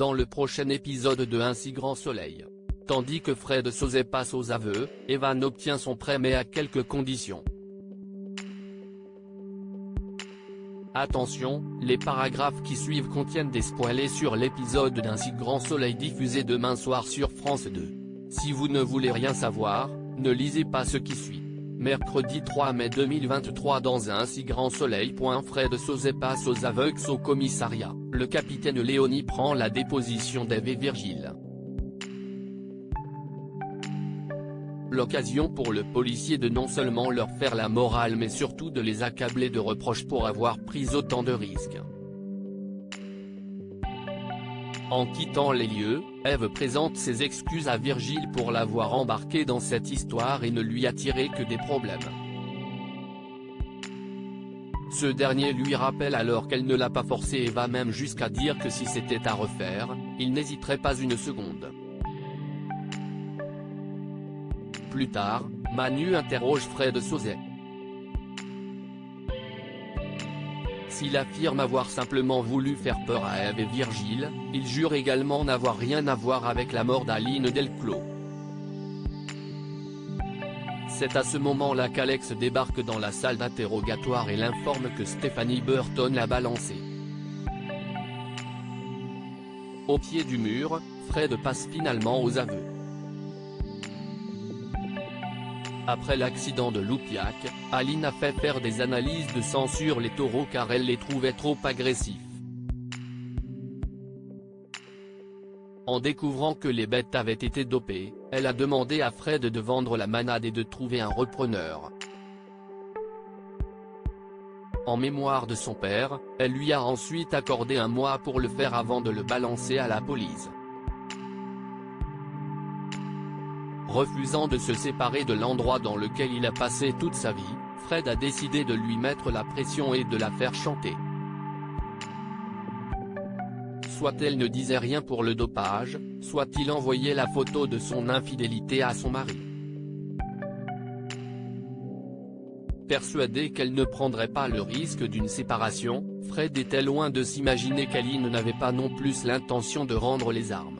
dans le prochain épisode de Un si grand soleil. Tandis que Fred Sauzet passe aux aveux, Evan obtient son prêt mais à quelques conditions. Attention, les paragraphes qui suivent contiennent des spoilers sur l'épisode d'Un si grand soleil diffusé demain soir sur France 2. Si vous ne voulez rien savoir, ne lisez pas ce qui suit. Mercredi 3 mai 2023 dans Un si grand soleil. Fred Sauzet passe aux aveux au commissariat. Le capitaine Léonie prend la déposition d'Ève et Virgile. L'occasion pour le policier de non seulement leur faire la morale mais surtout de les accabler de reproches pour avoir pris autant de risques. En quittant les lieux, Ève présente ses excuses à Virgile pour l'avoir embarqué dans cette histoire et ne lui attirer que des problèmes. Ce dernier lui rappelle alors qu'elle ne l'a pas forcé et va même jusqu'à dire que si c'était à refaire, il n'hésiterait pas une seconde. Plus tard, Manu interroge Fred Sauzet. S'il affirme avoir simplement voulu faire peur à Ève et Virgile, il jure également n'avoir rien à voir avec la mort d'Aline Delclos. C'est à ce moment-là qu'Alex débarque dans la salle d'interrogatoire et l'informe que Stephanie Burton l'a balancé. Au pied du mur, Fred passe finalement aux aveux. Après l'accident de Loupiac, Aline a fait faire des analyses de sang sur les taureaux car elle les trouvait trop agressifs. En découvrant que les bêtes avaient été dopées, elle a demandé à Fred de vendre la manade et de trouver un repreneur. En mémoire de son père, elle lui a ensuite accordé un mois pour le faire avant de le balancer à la police. Refusant de se séparer de l'endroit dans lequel il a passé toute sa vie, Fred a décidé de lui mettre la pression et de la faire chanter. Soit elle ne disait rien pour le dopage, soit il envoyait la photo de son infidélité à son mari. Persuadé qu'elle ne prendrait pas le risque d'une séparation, Fred était loin de s'imaginer qu'Aline n'avait pas non plus l'intention de rendre les armes.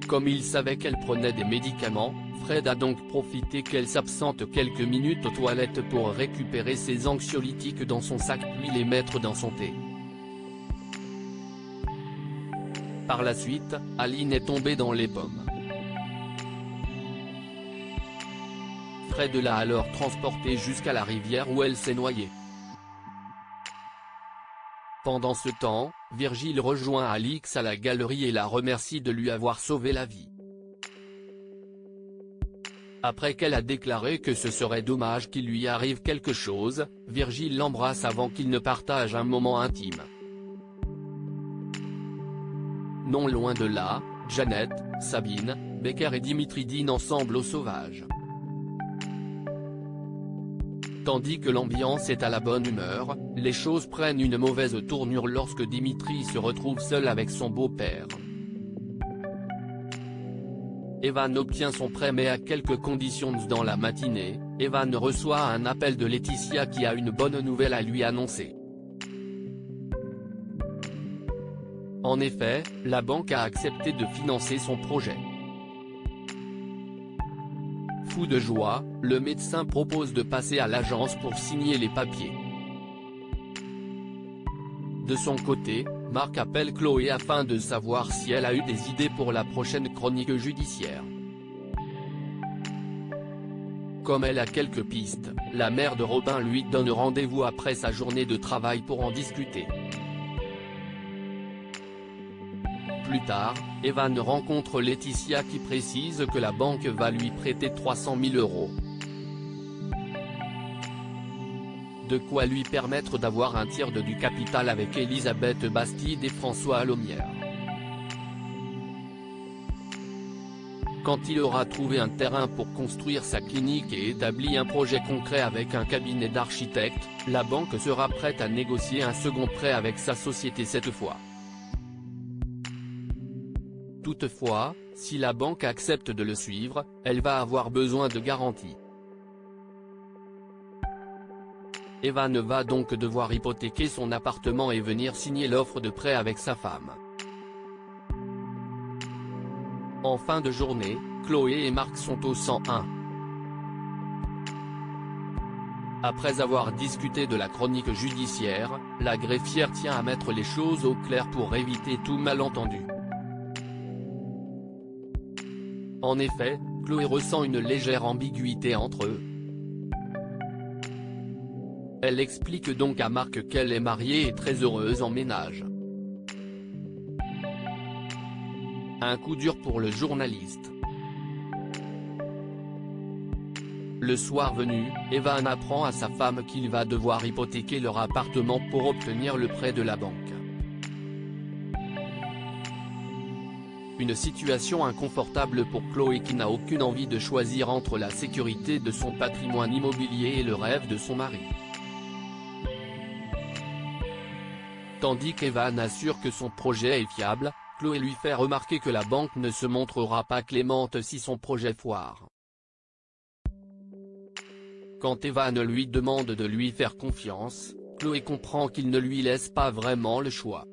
Comme il savait qu'elle prenait des médicaments, Fred a donc profité qu'elle s'absente quelques minutes aux toilettes pour récupérer ses anxiolytiques dans son sac puis les mettre dans son thé. Par la suite, Aline est tombée dans les pommes. Fred l'a alors transportée jusqu'à la rivière où elle s'est noyée. Pendant ce temps, Virgile rejoint Alix à la galerie et la remercie de lui avoir sauvé la vie. Après qu'elle a déclaré que ce serait dommage qu'il lui arrive quelque chose, Virgile l'embrasse avant qu'ils ne partagent un moment intime. Non loin de là, Janet, Sabine, Becker et Dimitri dînent ensemble au Sauvage. Tandis que l'ambiance est à la bonne humeur, les choses prennent une mauvaise tournure lorsque Dimitri se retrouve seul avec son beau-père. Evan obtient son prêt mais à quelques conditions. Dans la matinée, Evan reçoit un appel de Laetitia qui a une bonne nouvelle à lui annoncer. En effet, la banque a accepté de financer son projet. Fou de joie, le médecin propose de passer à l'agence pour signer les papiers. De son côté, Marc appelle Chloé afin de savoir si elle a eu des idées pour la prochaine chronique judiciaire. Comme elle a quelques pistes, la mère de Robin lui donne rendez-vous après sa journée de travail pour en discuter. Plus tard, Evan rencontre Laetitia qui précise que la banque va lui prêter 300 000 €. De quoi lui permettre d'avoir un tiers du capital avec Elisabeth Bastide et François Alaumière. Quand il aura trouvé un terrain pour construire sa clinique et établi un projet concret avec un cabinet d'architectes, la banque sera prête à négocier un second prêt avec sa société cette fois. Toutefois, si la banque accepte de le suivre, elle va avoir besoin de garanties. Evan va donc devoir hypothéquer son appartement et venir signer l'offre de prêt avec sa femme. En fin de journée, Chloé et Marc sont au 101. Après avoir discuté de la chronique judiciaire, la greffière tient à mettre les choses au clair pour éviter tout malentendu. En effet, Chloé ressent une légère ambiguïté entre eux. Elle explique donc à Marc qu'elle est mariée et très heureuse en ménage. Un coup dur pour le journaliste. Le soir venu, Evan apprend à sa femme qu'il va devoir hypothéquer leur appartement pour obtenir le prêt de la banque. Une situation inconfortable pour Chloé qui n'a aucune envie de choisir entre la sécurité de son patrimoine immobilier et le rêve de son mari. Tandis qu'Evan assure que son projet est fiable, Chloé lui fait remarquer que la banque ne se montrera pas clémente si son projet foire. Quand Evan lui demande de lui faire confiance, Chloé comprend qu'il ne lui laisse pas vraiment le choix.